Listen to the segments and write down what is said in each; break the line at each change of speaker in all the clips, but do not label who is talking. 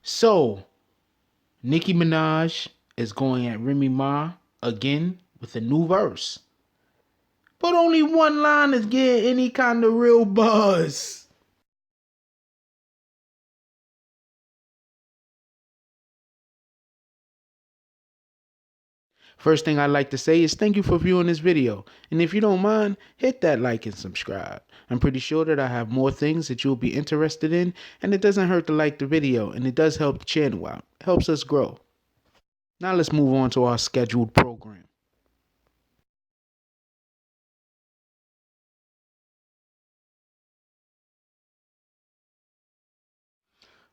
So, Nicki Minaj is going at Remy Ma again with a new verse. But only one line is getting any kind of real buzz. First thing I'd like to say is thank you for viewing this video. And if you don't mind, hit that like and subscribe. I'm pretty sure that I have more things that you'll be interested in, and it doesn't hurt to like the video, and it does help the channel out. It helps us grow. Now let's move on to our scheduled program.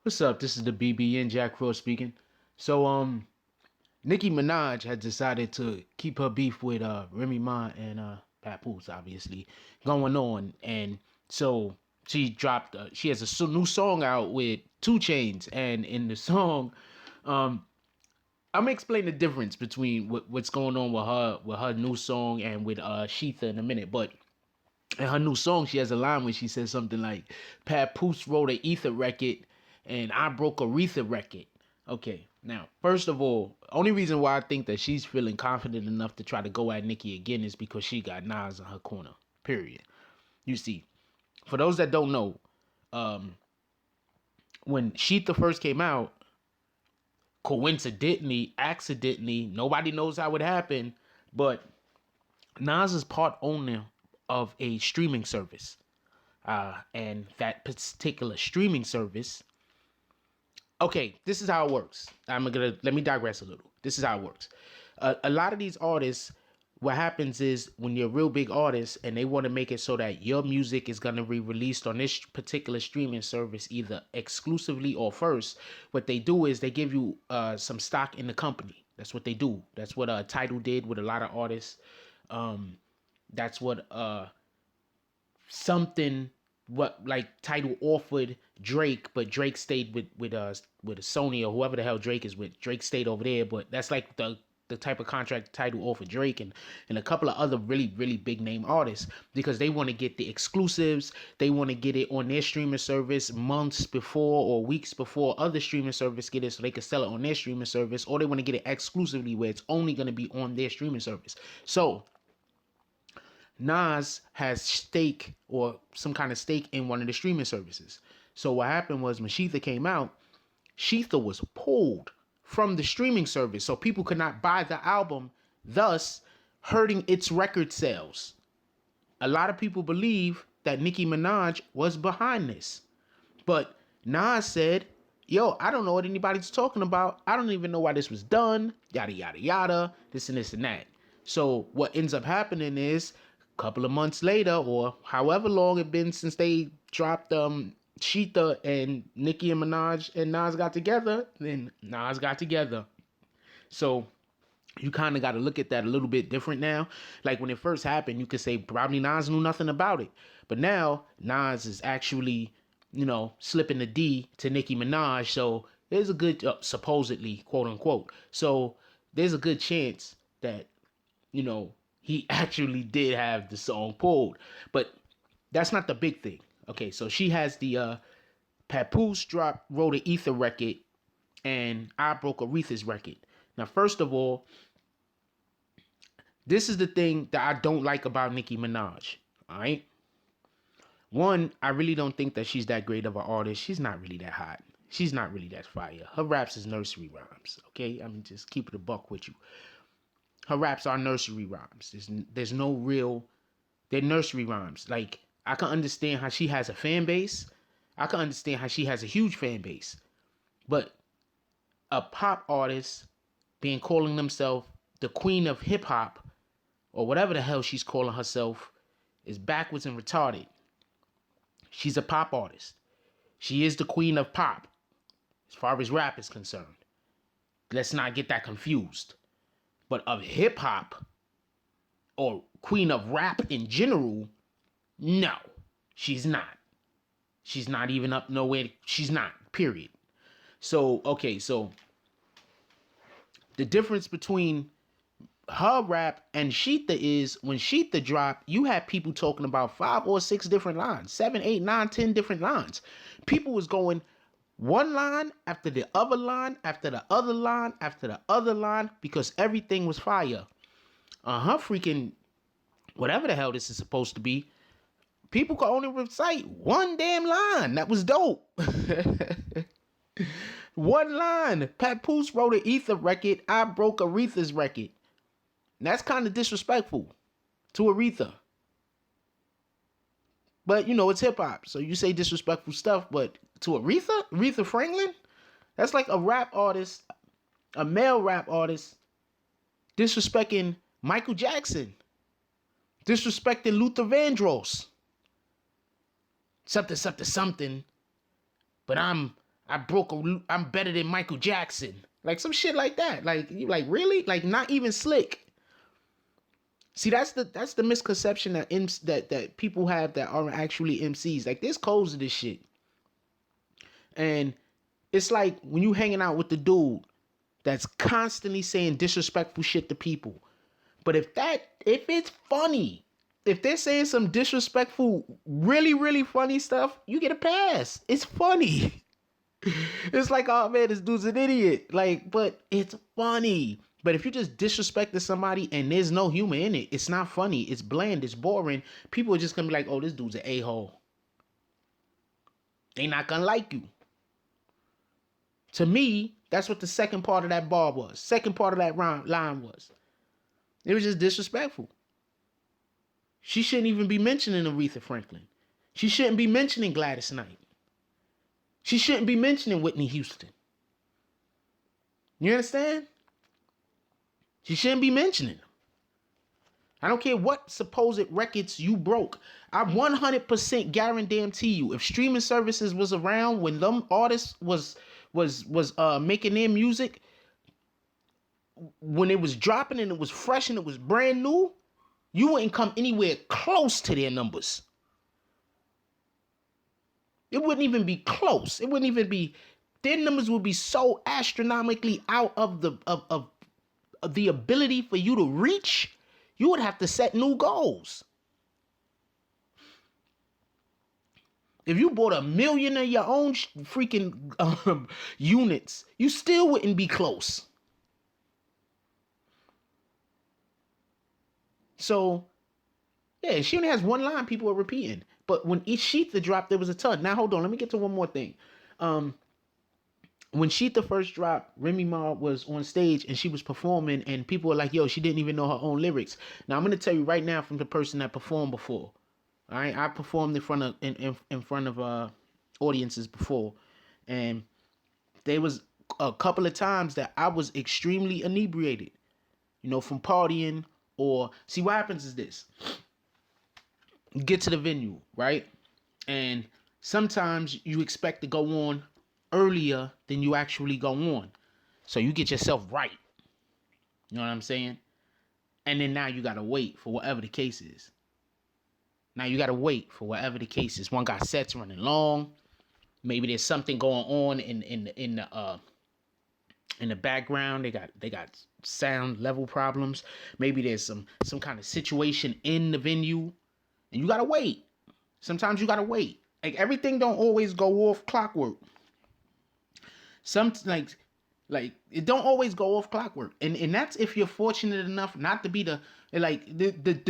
What's up? This is the BBN Jack Crow speaking. So Nicki Minaj has decided to keep her beef with Remy Ma and Papoose, obviously, going on, and so she has a new song out with 2 Chainz, and in the song, um, I'm gonna explain the difference between what's going on with her new song and with Shether in a minute, but. In her new song, she has a line where she says something like, Papoose wrote an ether record and I broke a Aretha record. Okay, now, first of all, only reason why I think that she's feeling confident enough to try to go at Nicki again is because she got Nas in her corner, period. You see, for those that don't know, um, when Sheetha first came out, coincidentally, accidentally, nobody knows how it happened, but Nas is part owner of a streaming service. And that particular streaming service. Okay, this is how it works. Let me digress a little. This is how it works. A lot of these artists, what happens is when you're a real big artist and they want to make it so that your music is gonna be released on this particular streaming service either exclusively or first, what they do is they give you some stock in the company. That's what they do. That's what Tidal did with a lot of artists. That's what something what like Tidal offered Drake, but Drake stayed with Sony or whoever the hell Drake is with. Drake stayed over there, but that's like the type of contract Tidal offered Drake and a couple of other really big name artists because they want to get the exclusives. They want to get it on their streaming service months before or weeks before other streaming service get it so they can sell it on their streaming service, or they want to get it exclusively where it's only going to be on their streaming service. So Nas has stake or some kind of stake in one of the streaming services. So what happened was when Shether came out, Shether was pulled from the streaming service, so people could not buy the album, thus hurting its record sales. A lot of people believe that Nicki Minaj was behind this, but Nas said, "Yo, I don't know what anybody's talking about. I don't even know why this was done. Yada yada yada. This and this and that." So what ends up happening is couple of months later, or however long it been since they dropped Shether and Nicki and Minaj and Nas got together, then Nas got together. So you kind of got to look at that a little bit different now. Like when it first happened, you could say probably Nas knew nothing about it. But now Nas is actually, slipping the D to Nicki Minaj. So there's a good, supposedly, quote unquote. So there's a good chance that, he actually did have the song pulled. But that's not the big thing. Okay, so she has the Papoose wrote an Ether record, and I broke Aretha's record. Now, first of all, this is the thing that I don't like about Nicki Minaj. All right. One, I really don't think that she's that great of an artist. She's not really that hot. She's not really that fire. Her raps is nursery rhymes. Okay, I mean, just keep it a buck with you. Her raps are nursery rhymes. There's no real, they're nursery rhymes. Like, I can understand how she has a fan base. I can understand how she has a huge fan base. But a pop artist calling themselves the queen of hip hop, or whatever the hell she's calling herself, is backwards and retarded. She's a pop artist. She is the queen of pop, as far as rap is concerned. Let's not get that confused. But of hip hop, or queen of rap in general, no, she's not. She's not even up nowhere. She's not, period. So, okay, so the difference between her rap and Shether is when Shether dropped, you had people talking about 5 or 6 different lines, 7, 8, 9, 10 different lines. People was going One line after the other line after the other line after the other line because everything was fire. Freaking whatever the hell this is supposed to be. People could only recite one damn line. That was dope. One line. Papoose wrote an Ether record. I broke Aretha's record. And that's kind of disrespectful to Aretha. But, you know, it's hip-hop. So you say disrespectful stuff. But to Aretha Franklin? That's like a rap artist, a male rap artist, disrespecting Michael Jackson. Disrespecting Luther Vandross. Something. But I'm better than Michael Jackson. Like some shit like that. Like, you like, really? Like, not even slick. See, that's the misconception that that people have that aren't actually MCs. Like, there's codes to this shit. And it's like when you hanging out with the dude that's constantly saying disrespectful shit to people. But if it's funny, if they're saying some disrespectful, really, really funny stuff, you get a pass. It's funny. It's like, oh man, this dude's an idiot. Like, but it's funny. But if you just disrespecting somebody and there's no humor in it, it's not funny. It's bland. It's boring. People are just gonna be like, oh, this dude's an a-hole. They not gonna like you. To me, that's what the second part of that bar was. Second part of that line was. It was just disrespectful. She shouldn't even be mentioning Aretha Franklin. She shouldn't be mentioning Gladys Knight. She shouldn't be mentioning Whitney Houston. You understand? She shouldn't be mentioning them. I don't care what supposed records you broke. I 100% guarantee you, if streaming services was around when them artists was making their music, when it was dropping and it was fresh and it was brand new, you wouldn't come anywhere close to their numbers. It wouldn't even be close. It wouldn't even be. Their numbers would be so astronomically out of the ability for you to reach. You would have to set new goals. If you bought 1 million of your own freaking units, you still wouldn't be close. So, yeah, she only has one line people are repeating. But when Shether dropped, there was a ton. Now, hold on. Let me get to one more thing. When Shether first dropped, Remy Ma was on stage and she was performing and people were like, yo, she didn't even know her own lyrics. Now, I'm going to tell you right now from the person that performed before. All right? I performed in front of audiences before. And there was a couple of times that I was extremely inebriated, you know, from partying or... See, what happens is this. You get to the venue, right? And sometimes you expect to go on earlier than you actually go on. So you get yourself right. You know what I'm saying? And then now you got to wait for whatever the case is. One got sets running long. Maybe there's something going on in the background. They got sound level problems. Maybe there's some kind of situation in the venue. And you got to wait. Sometimes you got to wait. Like, everything don't always go off clockwork. Like it don't always go off clockwork. And that's if you're fortunate enough not to be the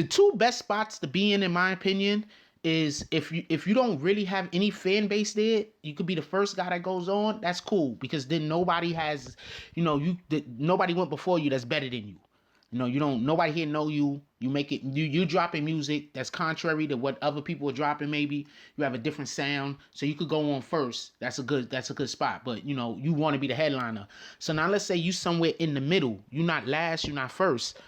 two best spots to be in my opinion, is if you don't really have any fan base there, you could be the first guy that goes on. That's cool, because then nobody has, nobody went before you that's better than you. Nobody here know you. You make it, you dropping music that's contrary to what other people are dropping. Maybe you have a different sound, so you could go on first. That's a good spot. But you want to be the headliner. So now let's say you somewhere in the middle. You're not last, you're not first.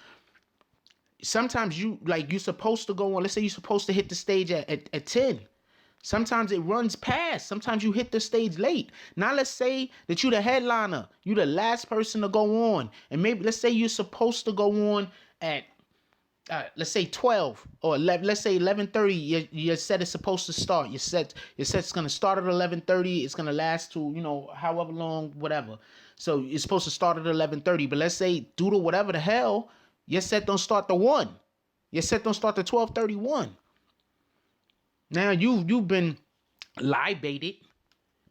Sometimes you're supposed to go on. Let's say you're supposed to hit the stage at 10. Sometimes it runs past. Sometimes you hit the stage late. Now let's say that you're the headliner. You're the last person to go on. And maybe let's say you're supposed to go on at, let's say 12 or 11, let's say 11:30. Your set is supposed to start. Your set's going to start at 11:30. It's going to last to, however long, whatever. So it's supposed to start at 11:30. But let's say due to whatever the hell, your set don't start to 1. Your set don't start to 12:31. Now you've been libated.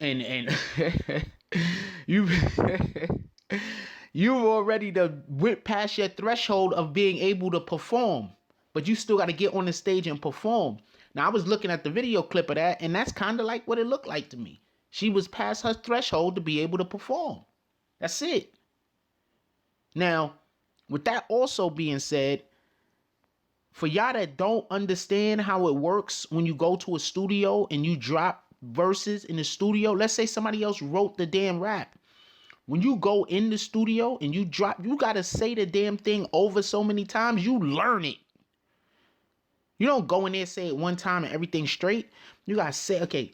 And you you've already went past your threshold of being able to perform, but you still got to get on the stage and perform. Now I was looking at the video clip of that, and that's kind of like what it looked like to me. She was past her threshold to be able to perform. That's it. Now, with that also being said, for y'all that don't understand how it works when you go to a studio and you drop verses in the studio, let's say somebody else wrote the damn rap. When you go in the studio and you drop, you got to say the damn thing over so many times, you learn it. You don't go in there, say it one time and everything's straight. You got to say, okay,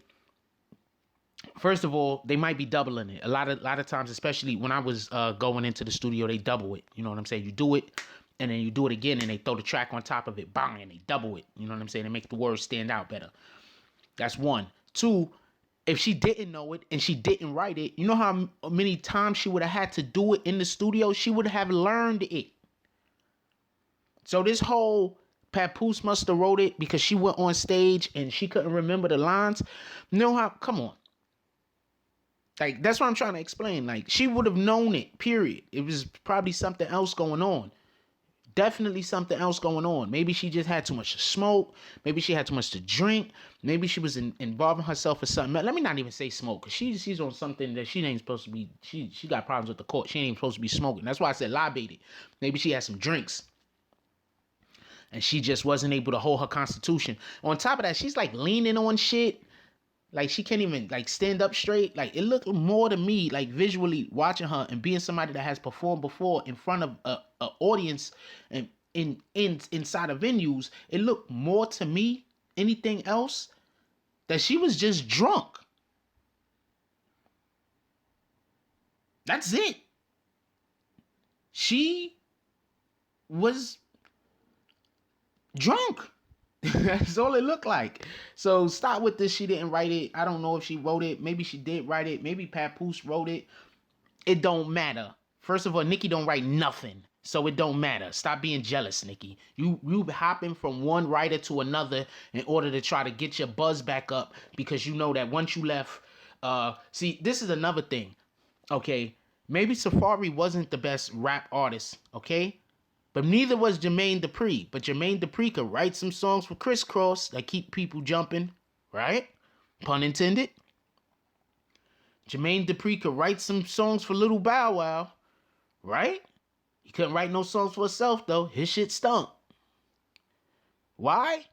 first of all, they might be doubling it. A lot of times, especially when I was going into the studio, they double it. You know what I'm saying? You do it, and then you do it again, and they throw the track on top of it, bang, and they double it. You know what I'm saying? They make the words stand out better. That's one. Two, if she didn't know it and she didn't write it, you know how many times she would have had to do it in the studio? She would have learned it. So this whole Papoose must have wrote it because she went on stage and she couldn't remember the lines. You know how? Come on. Like, that's what I'm trying to explain. Like, she would have known it, period. It was probably something else going on. Definitely something else going on. Maybe she just had too much to smoke. Maybe she had too much to drink. Maybe she was involving herself in something. Let me not even say smoke, because she's on something that she ain't supposed to be. She got problems with the court. She ain't even supposed to be smoking. That's why I said libated. Maybe she had some drinks, and she just wasn't able to hold her constitution. On top of that, she's like leaning on shit. Like, she can't even, like, stand up straight. Like, it looked more to me, like, visually watching her and being somebody that has performed before in front of a audience and inside of venues, it looked more to me, anything else, that she was just drunk. That's it. She was drunk. That's all it looked like. So stop with this. She didn't write it. I don't know if she wrote it. Maybe she did write it. Maybe Papoose wrote it. It don't matter. First of all, Nicki don't write nothing. So it don't matter. Stop being jealous, Nicki. You hopping from one writer to another in order to try to get your buzz back up, because you know that once you left, see, this is another thing. Okay. Maybe Safari wasn't the best rap artist. Okay. But neither was Jermaine Dupri. But Jermaine Dupri could write some songs for Crisscross that keep people jumping, right? Pun intended. Jermaine Dupri could write some songs for Little Bow Wow, right? He couldn't write no songs for himself, though. His shit stunk. Why?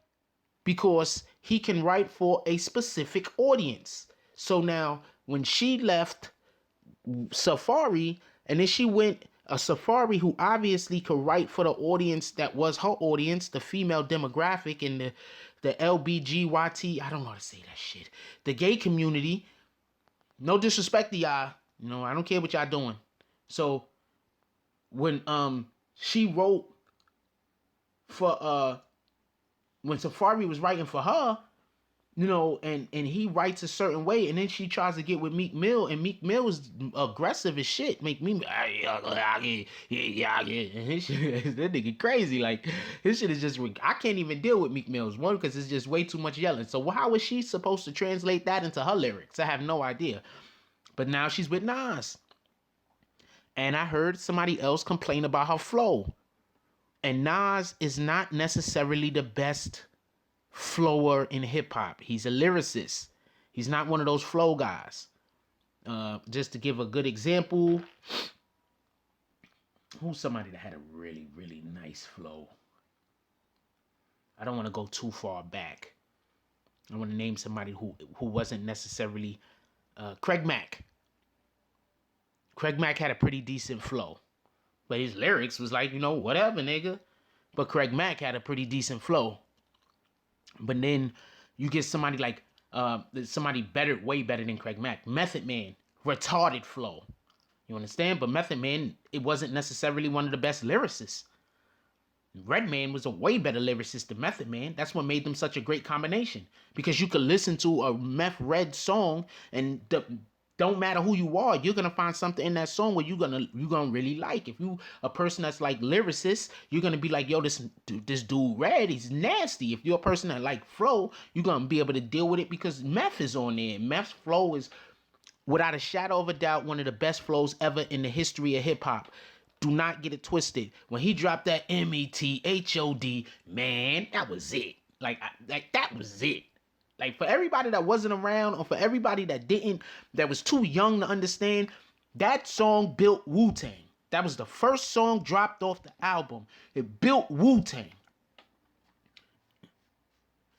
Because he can write for a specific audience. So now, when she left Safari, and then she went... a Safari who obviously could write for the audience that was her audience, the female demographic and the LBGYT, I don't know how to say that shit, the gay community. No disrespect to y'all, you know, I don't care what y'all doing. So when she wrote for when Safari was writing for her, you know, and he writes a certain way, and then she tries to get with Meek Mill, and Meek Mill is aggressive as shit. Make me, and his shit, that nigga crazy. Like, his shit is just, I can't even deal with Meek Mill's one, because it's just way too much yelling. So how is she supposed to translate that into her lyrics? I have no idea. But now she's with Nas, and I heard somebody else complain about her flow, and Nas is not necessarily the best flower in hip-hop. He's a lyricist. He's not one of those flow guys. Just to give a good example, who's somebody that had a really, really nice flow? I don't want to go too far back. I want to name somebody who wasn't necessarily Craig Mack. Craig Mack had a pretty decent flow, but his lyrics was like, you know, whatever, nigga. But Craig Mack had a pretty decent flow. But then you get somebody like somebody better, way better than Craig Mack. Method Man, retarded flow. You understand? But Method Man, it wasn't necessarily one of the best lyricists. Redman was a way better lyricist than Method Man. That's what made them such a great combination. Because you could listen to a Meth Red song, and don't matter who you are, you're gonna find something in that song where you're gonna really like. If you a person that's like lyricist, you're gonna be like, yo, this dude Red, he's nasty. If you're a person that like flow, you're gonna be able to deal with it because Meth is on there. Meth's flow is Without a shadow of a doubt, one of the best flows ever in the history of hip hop. Do not get it twisted. When he dropped that METHOD, man, that was it. Like that was it. Like, for everybody that wasn't around, or for everybody that was too young to understand, that song built Wu-Tang. That was the first song dropped off the album. It built Wu-Tang.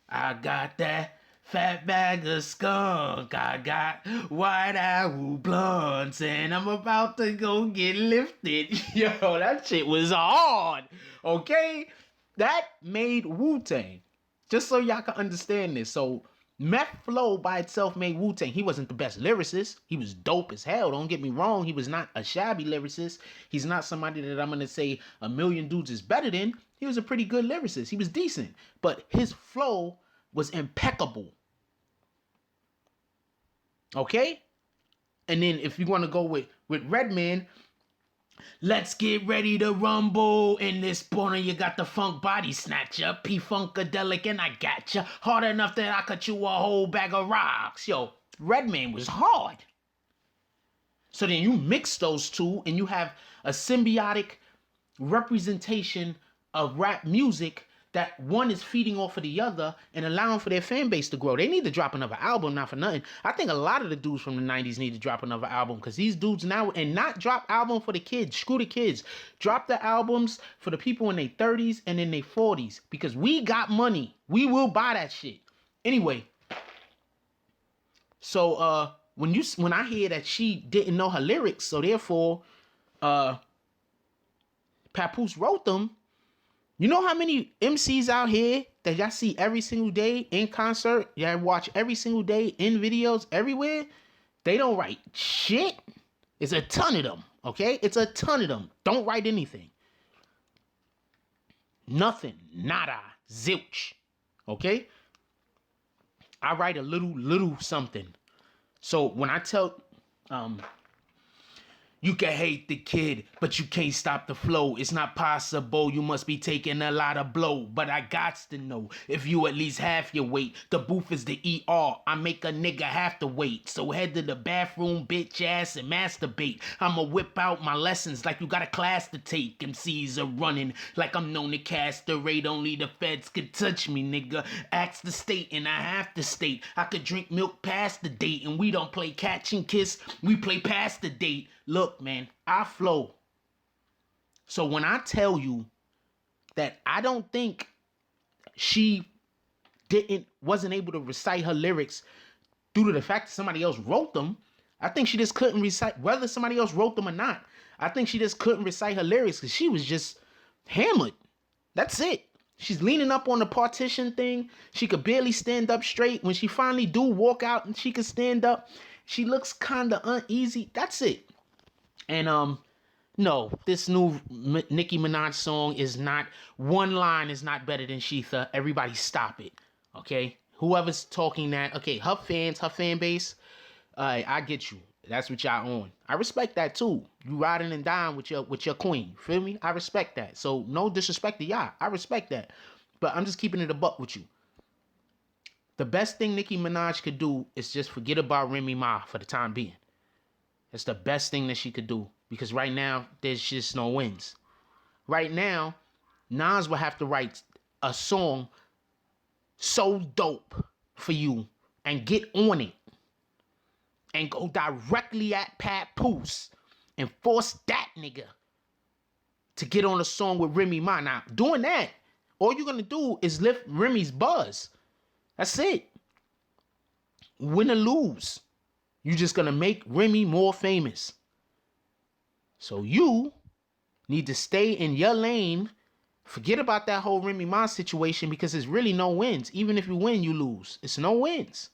I got that fat bag of skunk. I got white owl blunts, and I'm about to go get lifted. Yo, that shit was hard. Okay? That made Wu-Tang. Just so y'all can understand this. So, Meth Flow by itself made Wu-Tang. He wasn't the best lyricist. He was dope as hell. Don't get me wrong. He was not a shabby lyricist. He's not somebody that I'm going to say a million dudes is better than. He was a pretty good lyricist. He was decent. But his flow was impeccable. Okay? And then if you want to go with Redman, let's get ready to rumble. In this corner, you got the funk body snatcher, P-Funkadelic, and I got ya. Hard enough that I cut you a whole bag of rocks. Yo, Redman was hard. So then you mix those two, and you have a symbiotic representation of rap music that one is feeding off of the other and allowing for their fan base to grow. They need to drop another album, not for nothing. I think a lot of the dudes from the 90s need to drop another album, because these dudes now, and not drop album for the kids. Screw the kids. Drop the albums for the people in their 30s and in their 40s, because we got money. We will buy that shit. Anyway, so when I hear that she didn't know her lyrics, so therefore Papoose wrote them, you know how many MCs out here that y'all see every single day in concert, y'all watch every single day in videos everywhere? They don't write shit. It's a ton of them, okay? It's a ton of them. Don't write anything. Nothing. Nada. Zilch. Okay? I write a little something. So when I tell... you can hate the kid, but you can't stop the flow. It's not possible. You must be taking a lot of blow. But I gots to know, if you at least half your weight, the booth is the ER. I make a nigga have to wait. So head to the bathroom, bitch ass, and masturbate. I'ma whip out my lessons like you got a class to take. MCs are running like I'm known to castrate. Only the feds could touch me, nigga. Ask the state, and I have to state. I could drink milk past the date, and we don't play catch and kiss. We play past the date. Look, man, I flow. So when I tell you that I don't think she wasn't able to recite her lyrics due to the fact that somebody else wrote them, I think she just couldn't recite, whether somebody else wrote them or not. I think she just couldn't recite her lyrics because she was just hammered. That's it. She's leaning up on the partition thing. She could barely stand up straight. When she finally do walk out and she could stand up, she looks kind of uneasy. That's it. And no, this new Nicki Minaj song is not, one line is not better than Shether. Everybody stop it, okay? Whoever's talking that, okay, her fan base, I get you. That's what y'all on. I respect that too. You riding and dying with your queen, feel me? I respect that. So no disrespect to y'all. I respect that. But I'm just keeping it a buck with you. The best thing Nicki Minaj could do is just forget about Remy Ma for the time being. It's the best thing that she could do. Because right now, there's just no wins. Right now, Nas will have to write a song so dope for you and get on it. And go directly at Papoose and force that nigga to get on a song with Remy Ma. Now, doing that, all you're going to do is lift Remy's buzz. That's it. Win or lose. You're just going to make Remy more famous. So you need to stay in your lane. Forget about that whole Remy Ma situation because there's really no wins. Even if you win, you lose. It's no wins.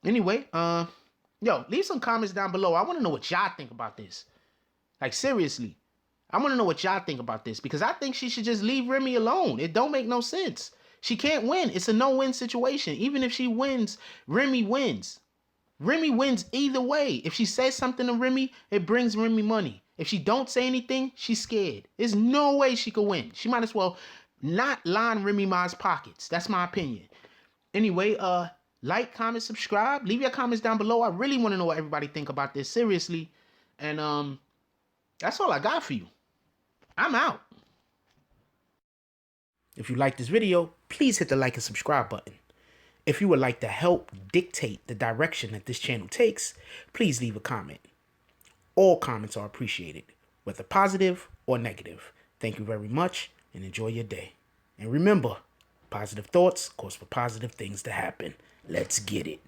Anyway, yo, leave some comments down below. I want to know what y'all think about this. Like, seriously. I want to know what y'all think about this because I think she should just leave Remy alone. It don't make no sense. She can't win. It's a no-win situation. Even if she wins, Remy wins. Remy wins either way. If she says something to Remy, it brings Remy money. If she don't say anything, she's scared. There's no way she could win. She might as well not line Remy Ma's pockets. That's my opinion. Anyway, Like, comment, subscribe. Leave your comments down below. I really want to know what everybody think about this, seriously. And that's all I got for you. I'm out. If you like this video, please hit the like and subscribe button. If you would like to help dictate the direction that this channel takes, please leave a comment. All comments are appreciated, whether positive or negative. Thank you very much and enjoy your day. And remember, positive thoughts cause for positive things to happen. Let's get it.